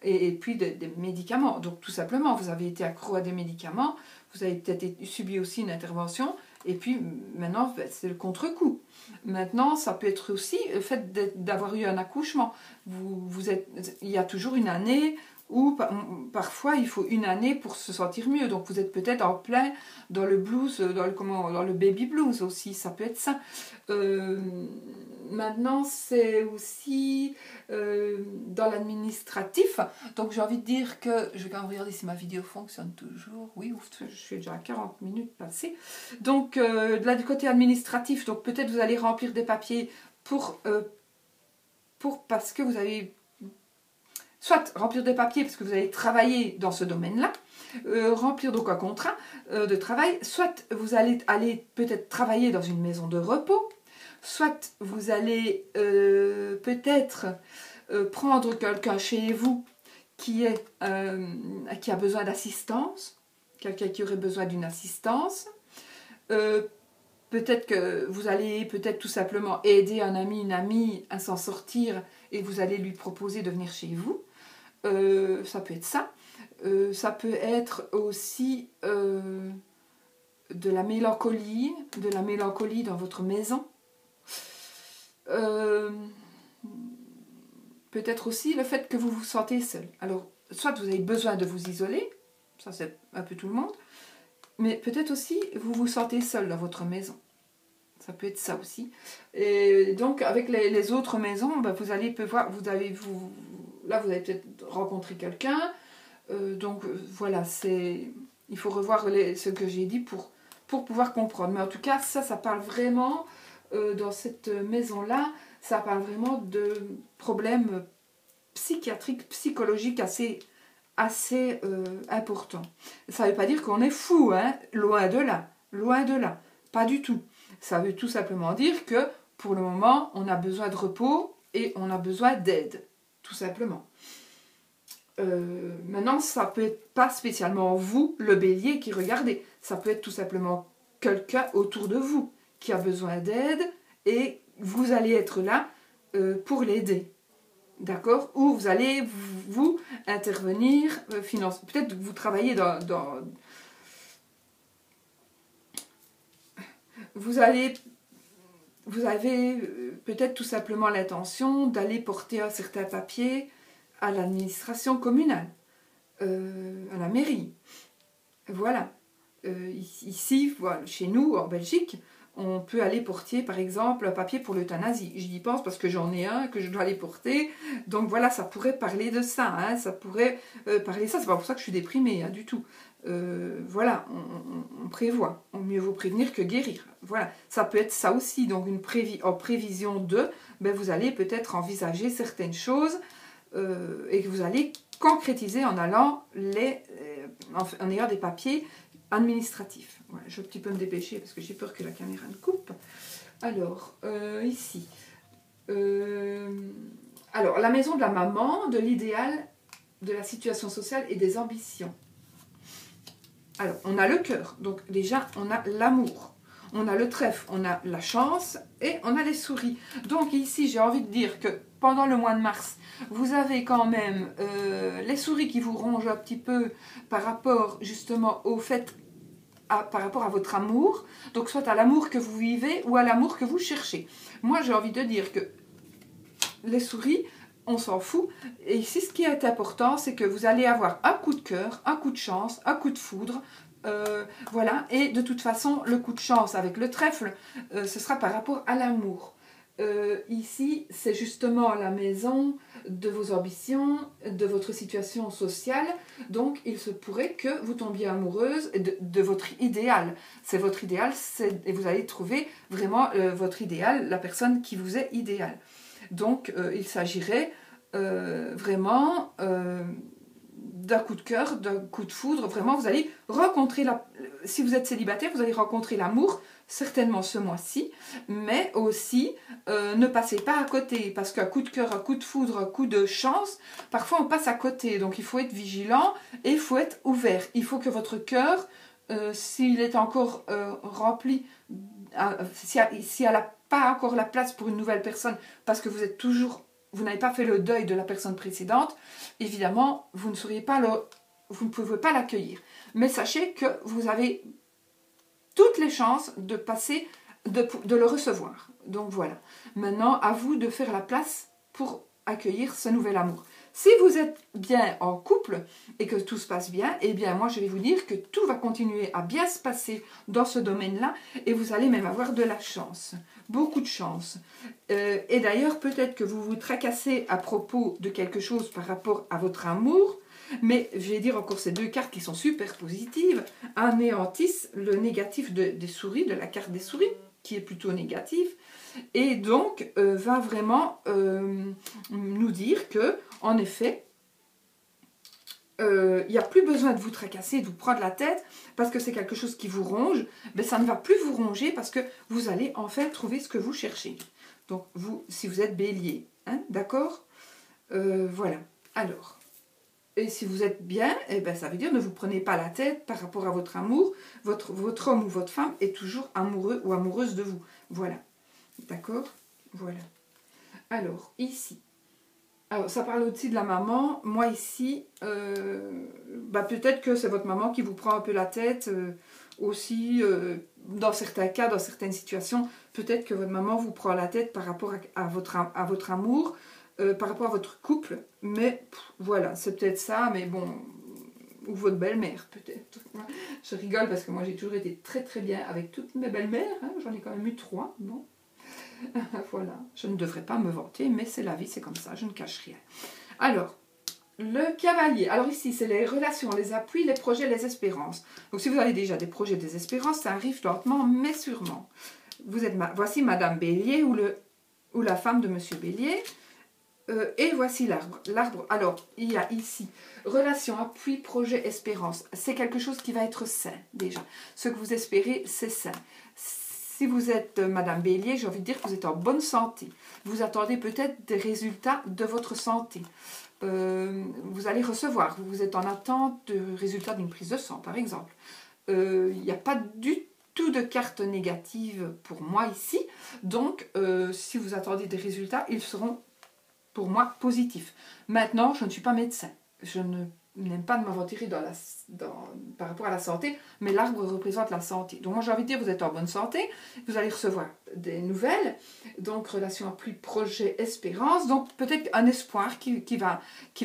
Et puis des médicaments. Donc, tout simplement, vous avez été accro à des médicaments. Vous avez peut-être subi aussi une intervention. Et puis, maintenant, c'est le contre-coup. Maintenant, ça peut être aussi le fait d'avoir eu un accouchement. Il y a toujours une année où, parfois, il faut une année pour se sentir mieux. Donc, vous êtes peut-être en plein dans le blues, dans le baby blues aussi. Ça peut être ça. Maintenant, c'est aussi dans l'administratif. Donc, j'ai envie de dire que... Je vais quand même regarder si ma vidéo fonctionne toujours. Oui, ouf, je suis déjà à 40 minutes passées. Donc, là, du côté administratif, donc peut-être vous allez remplir des papiers parce que vous avez... Soit remplir des papiers parce que vous allez travailler dans ce domaine-là, remplir donc un contrat de travail, soit vous allez aller peut-être travailler dans une maison de repos, soit vous allez peut-être prendre quelqu'un chez vous qui a besoin d'assistance, quelqu'un qui aurait besoin d'une assistance. Peut-être que vous allez peut-être tout simplement aider un ami, une amie à s'en sortir et vous allez lui proposer de venir chez vous. Ça peut être ça. Ça peut être aussi de la mélancolie dans votre maison. Peut-être aussi le fait que vous vous sentez seul. Alors, soit vous avez besoin de vous isoler, ça c'est un peu tout le monde, mais peut-être aussi vous vous sentez seul dans votre maison. Ça peut être ça aussi. Et donc, avec les autres maisons, ben, vous allez voir, là, vous allez peut-être rencontrer quelqu'un. Donc, voilà, il faut revoir ce que j'ai dit pour pouvoir comprendre. Mais en tout cas, ça parle vraiment, dans cette maison-là, ça parle vraiment de problèmes psychiatriques, psychologiques assez importants. Ça ne veut pas dire qu'on est fou, hein, loin de là, pas du tout. Ça veut tout simplement dire que, pour le moment, on a besoin de repos et on a besoin d'aide, tout simplement. Maintenant, ça peut être pas spécialement vous, le bélier, qui regardez. Ça peut être tout simplement quelqu'un autour de vous qui a besoin d'aide et vous allez être là pour l'aider. D'accord? Ou vous allez, vous intervenir, peut-être que vous travaillez vous avez peut-être tout simplement l'intention d'aller porter un certain papier à l'administration communale, à la mairie. Voilà. Ici, voilà, chez nous, en Belgique, on peut aller porter, par exemple, un papier pour l'euthanasie. J'y pense parce que j'en ai un, que je dois aller porter. Donc voilà, ça pourrait parler de ça. Hein, ça pourrait parler de ça. C'est pas pour ça que je suis déprimée, hein, du tout. Voilà, on prévoit. Mieux vaut prévenir que guérir. Voilà, ça peut être ça aussi. Donc en prévision de, ben, vous allez peut-être envisager certaines choses et que vous allez concrétiser en allant en ayant des papiers administratifs. Voilà, je vais un petit peu me dépêcher parce que j'ai peur que la caméra me coupe. Alors, ici. Alors, la maison de la maman, de l'idéal, de la situation sociale et des ambitions. Alors, on a le cœur, donc déjà, on a l'amour. On a le trèfle, on a la chance et on a les souris. Donc ici, j'ai envie de dire que pendant le mois de mars, vous avez quand même les souris qui vous rongent un petit peu par rapport justement au fait, par rapport à votre amour. Donc soit à l'amour que vous vivez ou à l'amour que vous cherchez. Moi, j'ai envie de dire que les souris, on s'en fout. Et ici, ce qui est important, c'est que vous allez avoir un coup de cœur, un coup de chance, un coup de foudre. Voilà, et de toute façon, le coup de chance avec le trèfle, ce sera par rapport à l'amour. Ici, c'est justement la maison de vos ambitions, de votre situation sociale. Donc, il se pourrait que vous tombiez amoureuse de votre idéal. C'est votre idéal, et vous allez trouver vraiment votre idéal, la personne qui vous est idéale. Donc, il s'agirait vraiment d'un coup de cœur, d'un coup de foudre. Vraiment, vous allez rencontrer, si vous êtes célibataire, vous allez rencontrer l'amour, certainement ce mois-ci, mais aussi ne passez pas à côté, parce qu'un coup de cœur, un coup de foudre, un coup de chance, parfois on passe à côté. Donc, il faut être vigilant et il faut être ouvert. Il faut que votre cœur, s'il est encore rempli, si elle n'a pas encore la place pour une nouvelle personne, parce que vous êtes toujours, vous n'avez pas fait le deuil de la personne précédente, évidemment, vous ne pouvez pas l'accueillir. Mais sachez que vous avez toutes les chances de passer, de le recevoir. Donc voilà. Maintenant, à vous de faire la place pour accueillir ce nouvel amour. Si vous êtes bien en couple et que tout se passe bien, eh bien moi je vais vous dire que tout va continuer à bien se passer dans ce domaine-là et vous allez même avoir de la chance, beaucoup de chance. Et d'ailleurs peut-être que vous vous tracassez à propos de quelque chose par rapport à votre amour, mais je vais dire encore ces deux cartes qui sont super positives, anéantissent le négatif des souris, de la carte des souris, qui est plutôt négative, et donc va vraiment nous dire que, en effet, il n'y a plus besoin de vous tracasser, de vous prendre la tête, parce que c'est quelque chose qui vous ronge, mais ça ne va plus vous ronger, parce que vous allez enfin trouver ce que vous cherchez. Donc, vous, si vous êtes bélier, hein, d'accord, voilà. Alors, et si vous êtes bien, eh ben, ça veut dire ne vous prenez pas la tête par rapport à votre amour, votre homme ou votre femme est toujours amoureux ou amoureuse de vous. Voilà. D'accord? Voilà. Alors, ici. Alors, ça parle aussi de la maman. Moi, ici, peut-être que c'est votre maman qui vous prend un peu la tête. Aussi, dans certains cas, dans certaines situations, peut-être que votre maman vous prend la tête par rapport à votre amour, par rapport à votre couple. Mais, voilà, c'est peut-être ça, mais bon... Ou votre belle-mère, peut-être. Je rigole parce que moi, j'ai toujours été très très bien avec toutes mes belles-mères. Hein. J'en ai quand même eu 3, bon. Voilà, je ne devrais pas me vanter, mais c'est la vie, c'est comme ça, je ne cache rien. Alors, le cavalier. Alors ici, c'est les relations, les appuis, les projets, les espérances. Donc si vous avez déjà des projets, des espérances, ça arrive lentement, mais sûrement. Voici Madame Bélier ou la femme de Monsieur Bélier. Et voici l'arbre. L'arbre, alors, il y a ici relation, appui, projet, espérance. C'est quelque chose qui va être sain, déjà. Ce que vous espérez, c'est sain. Si vous êtes Madame Bélier, j'ai envie de dire que vous êtes en bonne santé. Vous attendez peut-être des résultats de votre santé. Vous allez recevoir. Vous êtes en attente de résultats d'une prise de sang, par exemple. Il n'y a pas du tout de cartes négatives pour moi ici. Donc, si vous attendez des résultats, ils seront, pour moi, positifs. Maintenant, je ne suis pas médecin. Je n'aime pas de m'aventurer par rapport à la santé, mais l'arbre représente la santé. Donc moi j'ai envie de dire, vous êtes en bonne santé, vous allez recevoir des nouvelles, donc relation appui, projet, espérance, donc peut-être un espoir qui va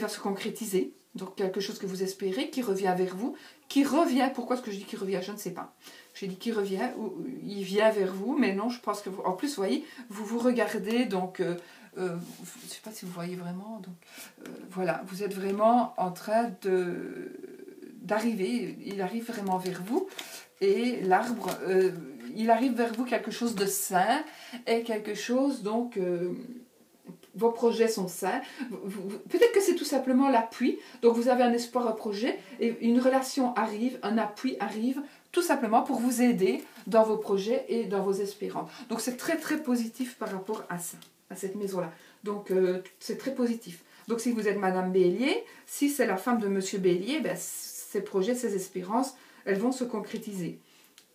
se concrétiser, donc quelque chose que vous espérez, qui revient vers vous, pourquoi est-ce que je dis qui revient, je ne sais pas. J'ai dit qui revient, ou il vient vers vous, mais non, je pense que en plus, vous voyez, vous regardez, donc... je ne sais pas si vous voyez vraiment, donc voilà, vous êtes vraiment en train d'arriver, il arrive vraiment vers vous, et l'arbre, il arrive vers vous quelque chose de sain, et quelque chose, donc, vos projets sont sains, peut-être que c'est tout simplement l'appui, donc vous avez un espoir, un projet, et une relation arrive, un appui arrive, tout simplement pour vous aider dans vos projets et dans vos espérances. Donc c'est très très positif par rapport à ça, à cette maison-là. Donc c'est très positif. Donc si vous êtes Madame Bélier, si c'est la femme de Monsieur Bélier, ben, ses projets, ses espérances, elles vont se concrétiser.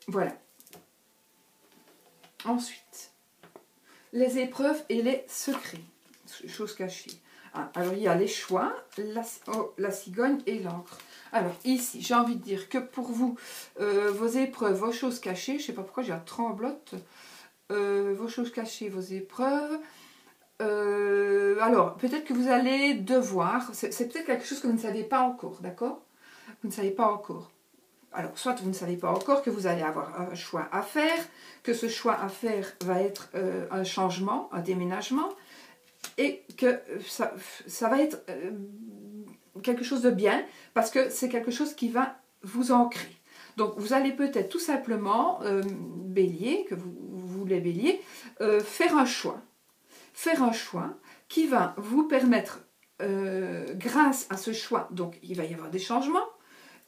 Voilà. Ensuite, les épreuves et les secrets. Choses cachées. Ah, alors, il y a les choix, la cigogne et l'encre. Alors, ici, j'ai envie de dire que pour vous, vos épreuves, vos choses cachées, je ne sais pas pourquoi j'ai la tremblote, vos choses cachées, vos épreuves. Alors, peut-être que vous allez devoir, c'est peut-être quelque chose que vous ne savez pas encore, d'accord? Vous ne savez pas encore. Alors, soit vous ne savez pas encore que vous allez avoir un choix à faire, que ce choix à faire va être un changement, un déménagement, et que ça va être quelque chose de bien, parce que c'est quelque chose qui va vous ancrer. Donc, vous allez peut-être tout simplement, Bélier, que vous voulez Bélier, faire un choix. Faire un choix qui va vous permettre, grâce à ce choix, donc il va y avoir des changements,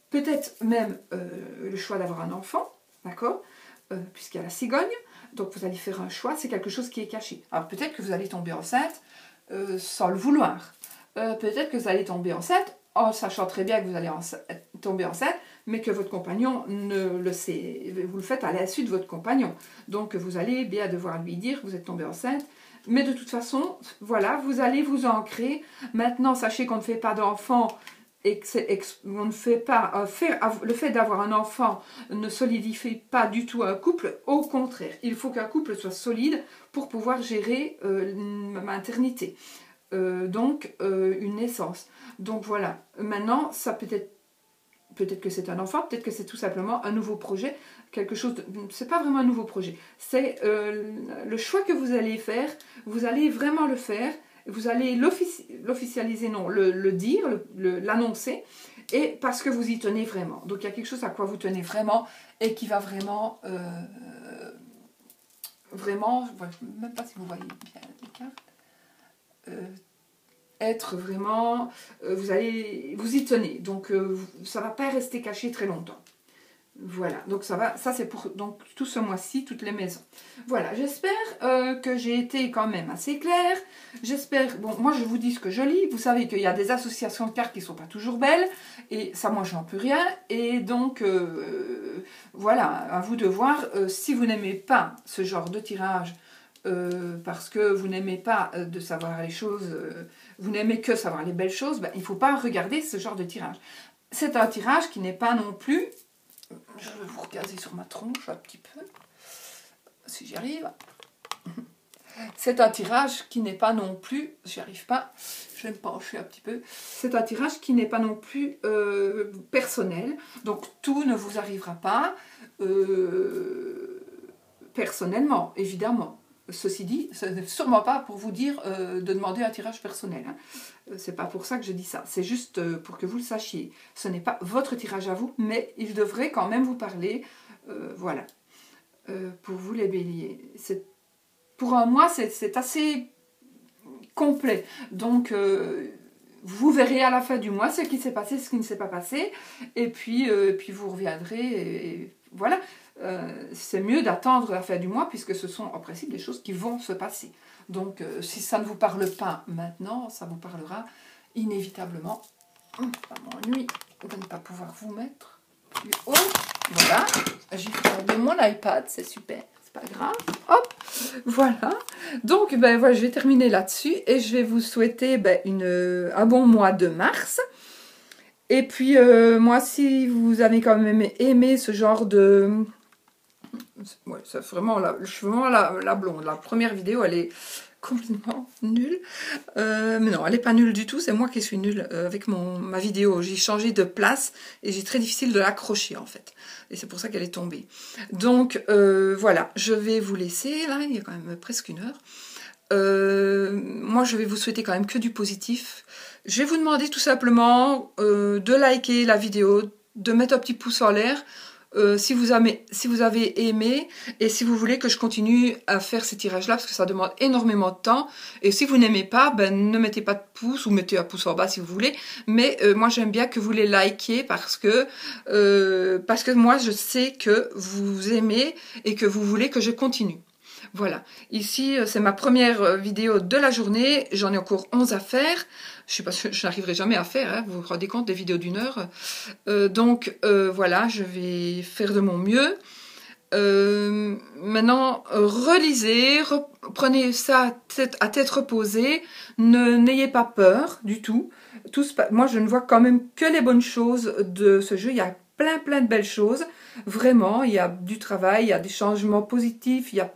peut-être même le choix d'avoir un enfant, d'accord, puisqu'il y a la cigogne. Donc vous allez faire un choix, c'est quelque chose qui est caché. Alors peut-être que vous allez tomber enceinte sans le vouloir. Peut-être que vous allez tomber enceinte en sachant très bien que vous allez tomber enceinte, mais que votre compagnon ne le sait. Vous le faites à la suite de votre compagnon. Donc vous allez bien devoir lui dire que vous êtes tombée enceinte. Mais de toute façon, voilà, vous allez vous ancrer. Maintenant, sachez qu'on ne fait pas d'enfant et on ne fait pas le fait d'avoir un enfant ne solidifie pas du tout un couple. Au contraire, il faut qu'un couple soit solide pour pouvoir gérer une maternité, donc une naissance. Donc voilà, maintenant ça peut-être que c'est un enfant, peut-être que c'est tout simplement un nouveau projet, quelque chose de, c'est pas vraiment un nouveau projet, c'est le choix que vous allez faire, vous allez vraiment le faire. Vous allez l'officialiser, non, le dire, l'annoncer, et parce que vous y tenez vraiment. Donc il y a quelque chose à quoi vous tenez vraiment et qui va vraiment, vraiment, je ne sais même pas si vous voyez bien les cartes, être vraiment, vous y tenez. Donc ça ne va pas rester caché très longtemps. Voilà, donc ça c'est pour donc, tout ce mois-ci, toutes les maisons. Voilà, j'espère que j'ai été quand même assez claire. J'espère, bon, moi je vous dis ce que je lis. Vous savez qu'il y a des associations de cartes qui ne sont pas toujours belles. Et ça, moi, je n'en peux rien. Et donc, voilà, à vous de voir. Si vous n'aimez pas ce genre de tirage, parce que vous n'aimez pas de savoir les choses, vous n'aimez que savoir les belles choses, ben, il ne faut pas regarder ce genre de tirage. C'est un tirage qui n'est pas non plus... Je vais vous regarder sur ma tronche un petit peu, si j'y arrive. C'est un tirage qui n'est pas non plus, j'y arrive pas, je vais me pencher un petit peu. C'est un tirage qui n'est pas non plus personnel, donc tout ne vous arrivera pas personnellement, évidemment. Ceci dit, ce n'est sûrement pas pour vous dire de demander un tirage personnel. Hein. C'est pas pour ça que je dis ça. C'est juste pour que vous le sachiez. Ce n'est pas votre tirage à vous, mais il devrait quand même vous parler. Voilà. Pour vous les béliers. Pour un mois, c'est assez complet. Donc, vous verrez à la fin du mois ce qui s'est passé, ce qui ne s'est pas passé. Et puis vous reviendrez. Et voilà. C'est mieux d'attendre la fin du mois puisque ce sont en principe des choses qui vont se passer. Donc si ça ne vous parle pas maintenant, ça vous parlera inévitablement. Ça m'ennuie de ne pas pouvoir vous mettre plus haut. Voilà, j'ai fait de mon iPad, c'est super, c'est pas grave. Hop, voilà. Donc ben, voilà, je vais terminer là-dessus et je vais vous souhaiter ben, un bon mois de mars. Et puis moi, si vous avez quand même aimé ce genre de... Ouais, c'est vraiment je suis vraiment la blonde. La première vidéo, elle est complètement nulle. Mais non, elle n'est pas nulle du tout. C'est moi qui suis nulle avec ma vidéo. J'ai changé de place et j'ai très difficile de l'accrocher en fait. Et c'est pour ça qu'elle est tombée. Donc voilà, je vais vous laisser. Là, il y a quand même presque une heure. Moi, je vais vous souhaiter quand même que du positif. Je vais vous demander tout simplement de liker la vidéo, de mettre un petit pouce en l'air. Si vous avez aimé et si vous voulez que je continue à faire ces tirages-là, parce que ça demande énormément de temps. Et si vous n'aimez pas, ben, ne mettez pas de pouce ou mettez un pouce en bas si vous voulez. Mais moi, j'aime bien que vous les likiez parce que moi, je sais que vous aimez et que vous voulez que je continue. Voilà, ici c'est ma première vidéo de la journée, j'en ai encore 11 à faire. Je sais pas si je n'arriverai jamais à faire, hein, vous vous rendez compte, des vidéos d'1 heure. Donc voilà, je vais faire de mon mieux. Maintenant, relisez, prenez ça à tête reposée, n'ayez pas peur du tout. Moi, je ne vois quand même que les bonnes choses de ce jeu. Il y a plein de belles choses. Vraiment, il y a du travail, il y a des changements positifs, il y a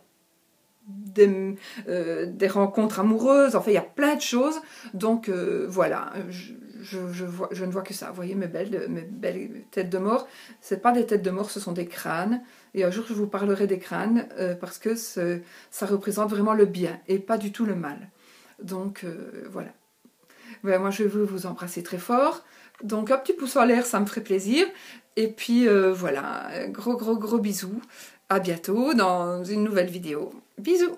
des rencontres amoureuses, enfin, il y a plein de choses. Donc, voilà, je ne vois que ça. Vous voyez mes belles têtes de mort. Ce n'est pas des têtes de mort, ce sont des crânes. Et un jour, je vous parlerai des crânes parce que ça représente vraiment le bien et pas du tout le mal. Donc, voilà. Ben, moi, je veux vous embrasser très fort. Donc, un petit pouce en l'air, ça me ferait plaisir. Et puis, voilà, gros bisous. À bientôt dans une nouvelle vidéo. Bisous!